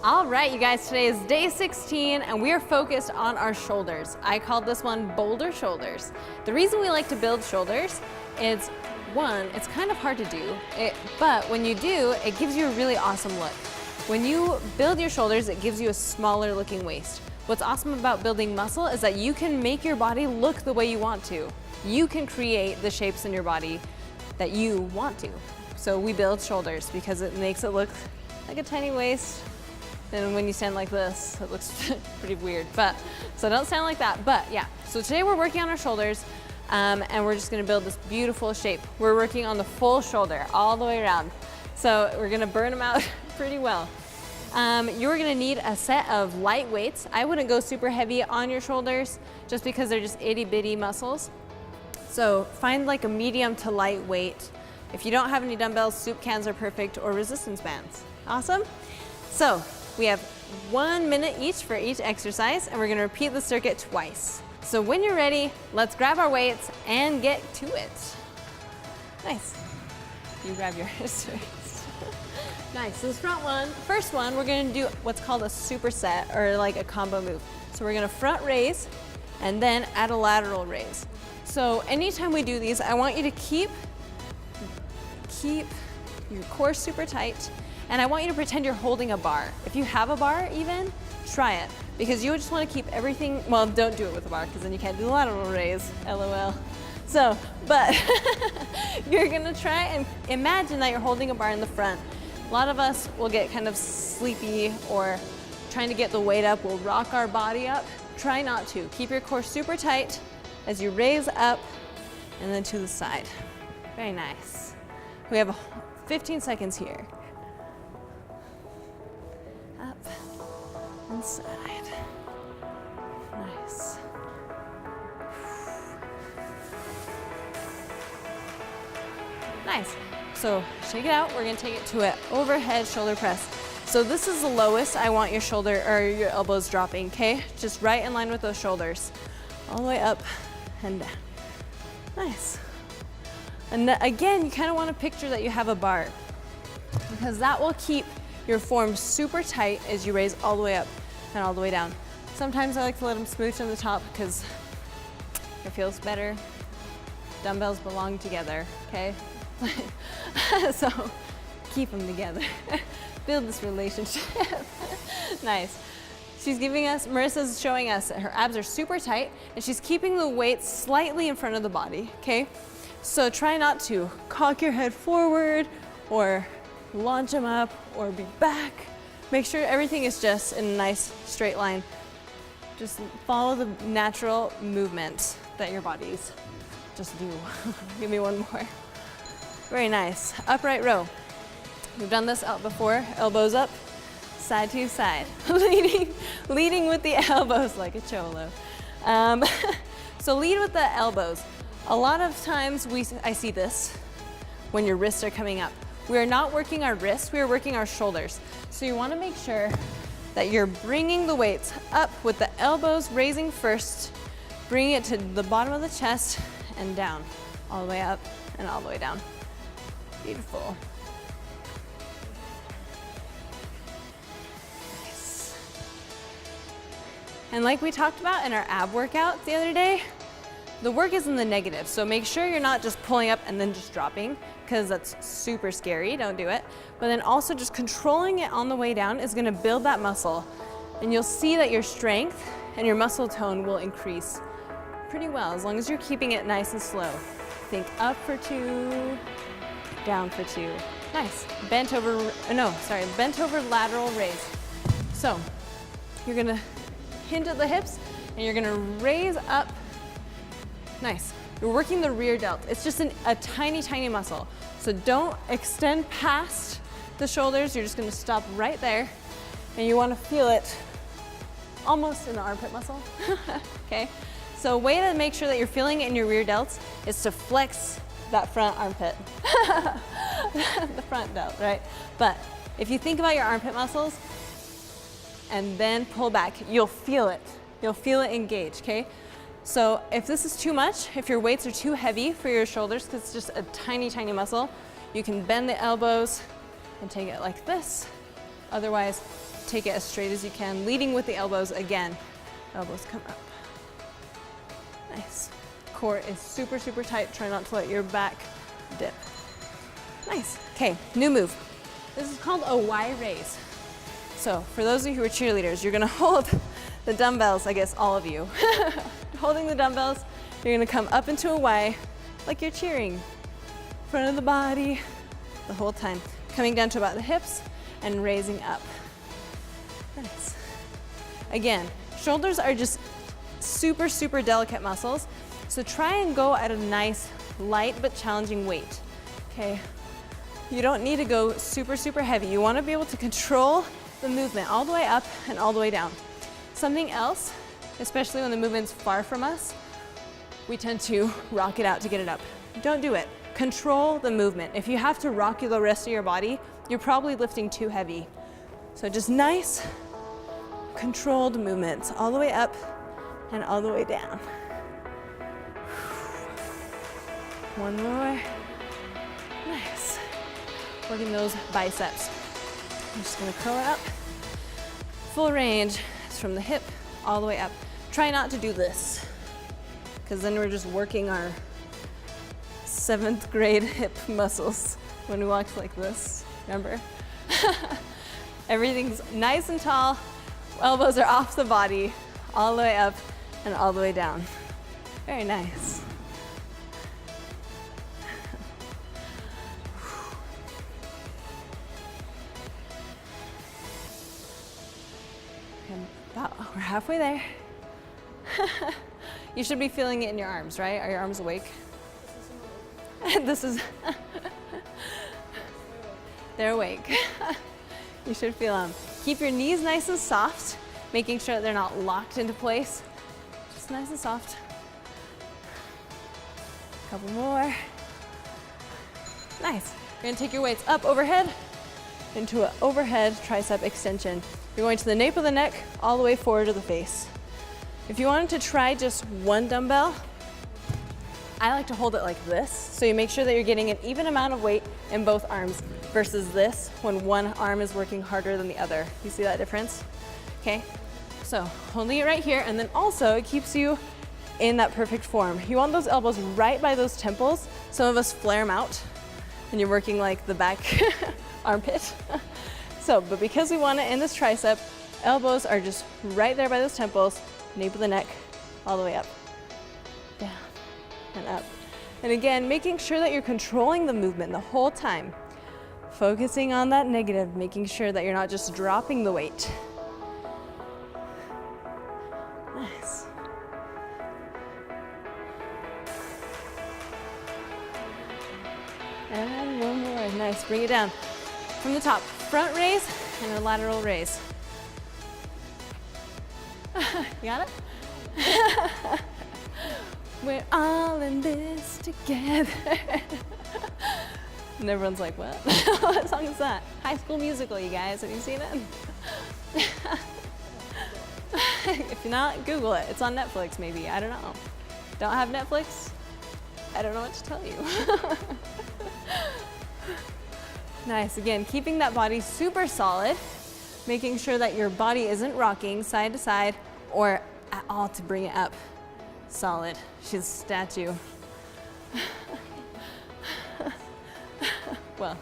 All right, you guys, today is day 16 and we are focused on our shoulders. I called this one Boulder Shoulders. The reason we like to build shoulders is, one, it's kind of hard to do, but when you do, it gives you a really awesome look. When you build your shoulders, it gives you a smaller looking waist. What's awesome about building muscle is that you can make your body look the way you want to. You can create the shapes in your body that you want to. So we build shoulders because it makes it look like a tiny waist. And when you stand like this, it looks pretty weird, so don't stand like that. But yeah, so today we're working on our shoulders and we're just gonna build this beautiful shape. We're working on the full shoulder all the way around. So we're gonna burn them out pretty well. You're gonna need a set of light weights. I wouldn't go super heavy on your shoulders just because they're just itty bitty muscles. So find like a medium to light weight. If you don't have any dumbbells, soup cans are perfect, or resistance bands. Awesome. So we have 1 minute each for each exercise, and we're gonna repeat the circuit twice. So when you're ready, let's grab our weights and get to it. Nice. You grab yours first. Nice, so this first one, we're gonna do what's called a superset, or like a combo move. So we're gonna front raise, and then add a lateral raise. So anytime we do these, I want you to keep your core super tight, and I want you to pretend you're holding a bar. If you have a bar even, try it. Because you just wanna keep everything, well, don't do it with a bar because then you can't do the lateral raise, LOL. So, but you're gonna try and imagine that you're holding a bar in the front. A lot of us will get kind of sleepy or trying to get the weight up, we'll rock our body up. Try not to. Keep your core super tight as you raise up and then to the side. Very nice. We have 15 seconds here. Up and side. Nice. Nice. So shake it out. We're gonna take it to an overhead shoulder press. So this is the lowest I want your shoulder or your elbows dropping, okay? Just right in line with those shoulders. All the way up and down. Nice. And again, you kind of want to picture that you have a bar because that will keep your form super tight as you raise all the way up and all the way down. Sometimes I like to let them smooch on the top because it feels better. Dumbbells belong together, okay? So keep them together. Build this relationship. Nice. Marissa's showing us that her abs are super tight and she's keeping the weight slightly in front of the body, okay? So try not to cock your head forward or launch them up or be back. Make sure everything is just in a nice straight line. Just follow the natural movement that your bodies just do. Give me one more. Very nice. Upright row. We've done this out before. Elbows up, side to side. leading with the elbows like a cholo. So lead with the elbows. A lot of times I see this when your wrists are coming up. We are not working our wrists, we are working our shoulders. So you wanna make sure that you're bringing the weights up with the elbows raising first, bringing it to the bottom of the chest and down, all the way up and all the way down. Beautiful. Nice. And like we talked about in our ab workout the other day, the work is in the negative, so make sure you're not just pulling up and then just dropping, because that's super scary, don't do it. But then also just controlling it on the way down is gonna build that muscle, and you'll see that your strength and your muscle tone will increase pretty well, as long as you're keeping it nice and slow. Think up for 2, down for 2. Nice, bent over lateral raise. So, you're gonna hinge at the hips, and you're gonna raise up. Nice. You're working the rear delt. It's just a tiny, tiny muscle. So don't extend past the shoulders. You're just gonna stop right there. And you wanna feel it almost in the armpit muscle, okay? So a way to make sure that you're feeling it in your rear delts is to flex that front armpit. The front delt, right? But if you think about your armpit muscles and then pull back, you'll feel it. You'll feel it engage, okay? So if this is too much, if your weights are too heavy for your shoulders, because it's just a tiny, tiny muscle, you can bend the elbows and take it like this. Otherwise, take it as straight as you can, leading with the elbows again. Elbows come up. Nice. Core is super, super tight. Try not to let your back dip. Nice. Okay, new move. This is called a Y raise. So for those of you who are cheerleaders, you're gonna hold the dumbbells, I guess all of you. Holding the dumbbells, you're gonna come up into a Y like you're cheering. Front of the body the whole time. Coming down to about the hips and raising up. Nice. Again, shoulders are just super, super delicate muscles. So try and go at a nice, light but challenging weight. Okay. You don't need to go super, super heavy. You want to be able to control the movement all the way up and all the way down. Something else, especially when the movement's far from us, we tend to rock it out to get it up. Don't do it. Control the movement. If you have to rock the rest of your body, you're probably lifting too heavy. So just nice, controlled movements all the way up and all the way down. One more. Nice. Working those biceps. I'm just gonna curl it up. Full range. It's from the hip all the way up. Try not to do this, because then we're just working our 7th grade hip muscles when we walked like this, remember? Everything's nice and tall. Elbows are off the body, all the way up and all the way down. Very nice. We're halfway there. You should be feeling it in your arms, right? Are your arms awake? This is, they're awake. You should feel them. Keep your knees nice and soft, making sure that they're not locked into place. Just nice and soft. A couple more. Nice. You're gonna take your weights up overhead into an overhead tricep extension. You're going to the nape of the neck, all the way forward to the face. If you wanted to try just one dumbbell, I like to hold it like this, so you make sure that you're getting an even amount of weight in both arms versus this when one arm is working harder than the other. You see that difference? Okay, so holding it right here, and then also it keeps you in that perfect form. You want those elbows right by those temples. Some of us flare them out, and you're working like the back armpit. So, but because we want it in this tricep, elbows are just right there by those temples, nape of the neck, all the way up, down, and up. And again, making sure that you're controlling the movement the whole time. Focusing on that negative, making sure that you're not just dropping the weight. Nice. And one more, nice, bring it down. From the top, front raise and a lateral raise. You got it? We're all in this together. And everyone's like, what? What song is that? High School Musical, you guys. Have you seen it? If you're not, Google it. It's on Netflix, maybe. I don't know. Don't have Netflix? I don't know what to tell you. Nice. Again, keeping that body super solid, making sure that your body isn't rocking side to side or at all to bring it up. Solid. She's a statue. Well,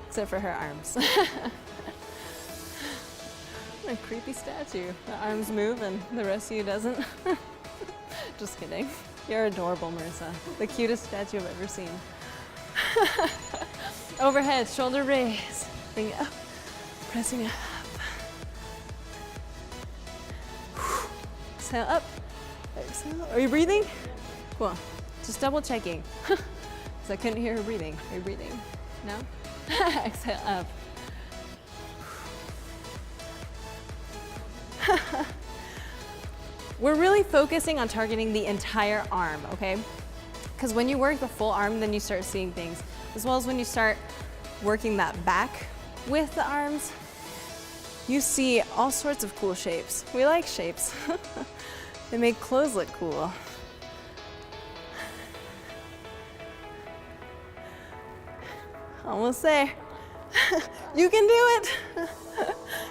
except for her arms. What a creepy statue. The arms move and the rest of you doesn't. Just kidding. You're adorable, Marissa. The cutest statue I've ever seen. Overhead, shoulder raise. Bring it up. Pressing it up. Exhale up. Exhale. Are you breathing? Cool. Just double checking. Because I couldn't hear her breathing. Are you breathing? No? Exhale up. We're really focusing on targeting the entire arm, okay? Because when you work the full arm, then you start seeing things. As well as when you start working that back with the arms, you see all sorts of cool shapes. We like shapes. They make clothes look cool. Almost there. You can do it.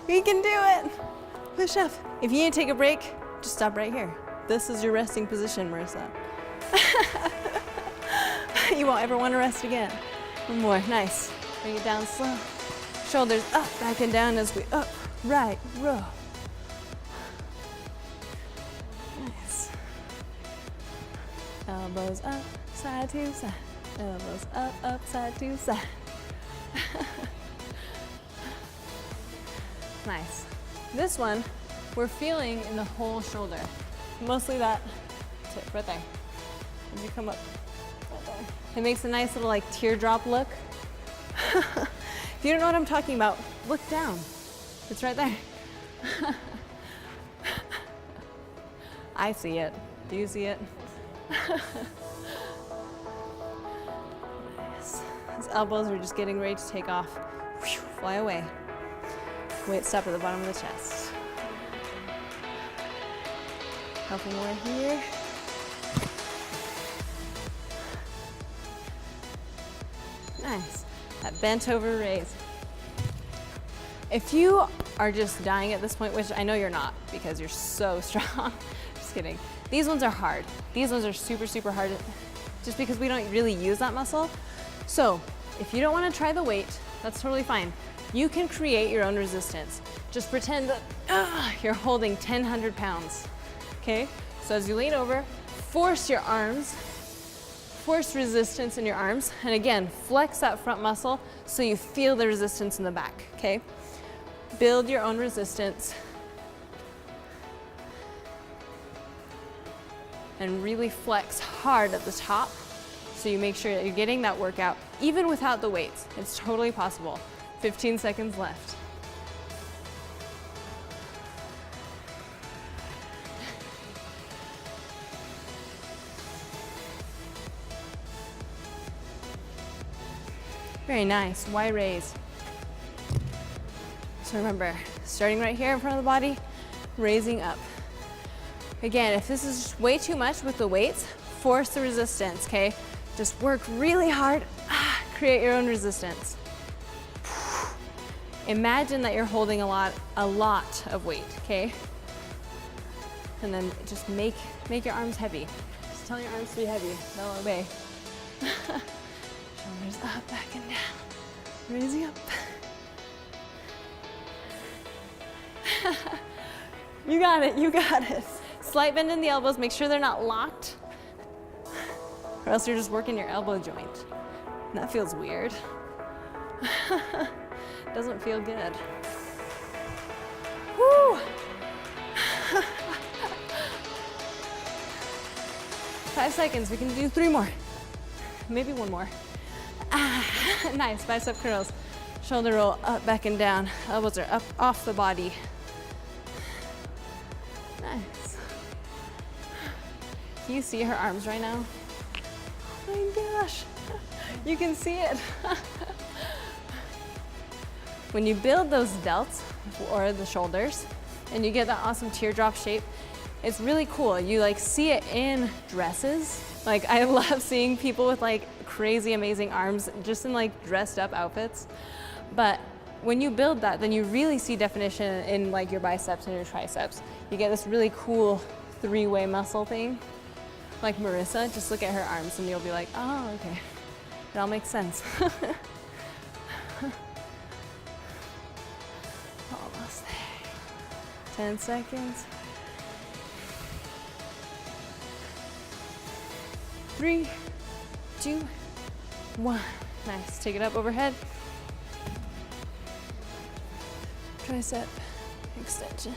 We can do it. Push up. If you need to take a break, just stop right here. This is your resting position, Marissa. You won't ever want to rest again. One more, nice. Bring it down slow. Shoulders up, back and down as we up, right, row. Nice. Elbows up, side to side. Elbows up, side to side. Nice. This one, we're feeling in the whole shoulder. Mostly that tip right there. As you come up, right there. It makes a nice little like teardrop look. If you don't know what I'm talking about, look down. It's right there. I see it. Do you see it? Nice. His elbows are just getting ready to take off. Whew, fly away. Weight stop at the bottom of the chest. Couple more here. Nice. That bent over raise. If you are just dying at this point, which I know you're not because you're so strong, just kidding. These ones are hard. These ones are super, super hard just because we don't really use that muscle. So if you don't want to try the weight, that's totally fine. You can create your own resistance. Just pretend that you're holding 100 pounds, okay? So as you lean over, force your arms, force resistance in your arms, and again, flex that front muscle so you feel the resistance in the back, okay? Build your own resistance. And really flex hard at the top so you make sure that you're getting that workout even without the weights. It's totally possible. 15 seconds left. Very nice, wide raise. So remember, starting right here in front of the body, raising up. Again, if this is just way too much with the weights, force the resistance, okay? Just work really hard, create your own resistance. Imagine that you're holding a lot of weight, okay? And then just make your arms heavy. Just tell your arms to be heavy, they'll obey. Shoulders up, back and down. Raising up. You got it, you got it. Slight bend in the elbows, make sure they're not locked, or else you're just working your elbow joint. And that feels weird. Doesn't feel good. Woo! 5 seconds, we can do 3 more. Maybe 1 more. Nice, bicep curls. Shoulder roll up, back and down. Elbows are up off the body. Nice. Can you see her arms right now? Oh my gosh, you can see it. When you build those delts or the shoulders and you get that awesome teardrop shape, it's really cool. You like see it in dresses. Like I love seeing people with like crazy amazing arms just in like dressed up outfits. But when you build that, then you really see definition in like your biceps and your triceps. You get this really cool 3-way muscle thing. Like Marissa, just look at her arms and you'll be like, oh, okay, it all makes sense. Almost there. 10 seconds. 3, 2, 1. Nice, take it up overhead. Tricep extension.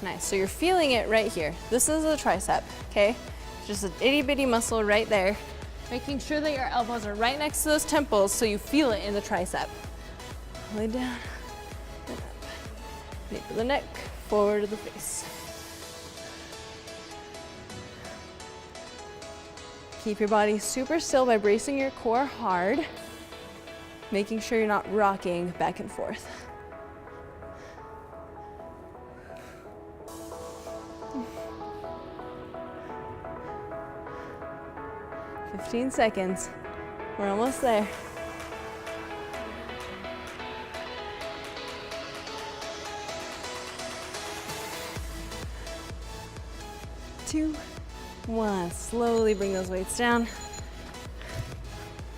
Nice, so you're feeling it right here. This is the tricep, okay? Just an itty bitty muscle right there. Making sure that your elbows are right next to those temples so you feel it in the tricep. Lay down and up. Nape of the neck, forward of the face. Keep your body super still by bracing your core hard, making sure you're not rocking back and forth. 15 seconds. We're almost there. 2, 1. Slowly bring those weights down.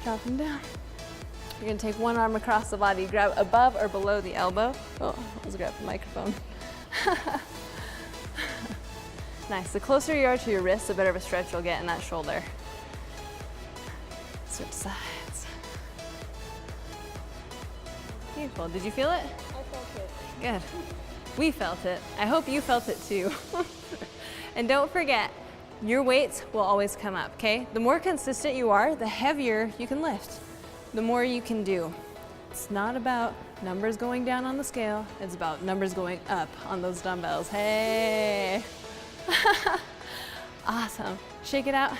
Drop them down. You're gonna take one arm across the body, grab above or below the elbow. Oh, let's grab the microphone. Nice. The closer you are to your wrist, the better of a stretch you'll get in that shoulder. Switch sides. Beautiful. Did you feel it? I felt it. Good. We felt it. I hope you felt it too. And don't forget, your weights will always come up, okay? The more consistent you are, the heavier you can lift, the more you can do. It's not about numbers going down on the scale, it's about numbers going up on those dumbbells. Hey! Awesome. Shake it out.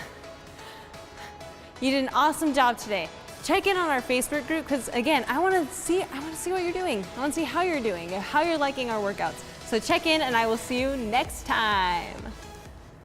You did an awesome job today. Check in on our Facebook group because again, I want to see what you're doing. I want to see how you're doing, how you're liking our workouts. So check in and I will see you next time.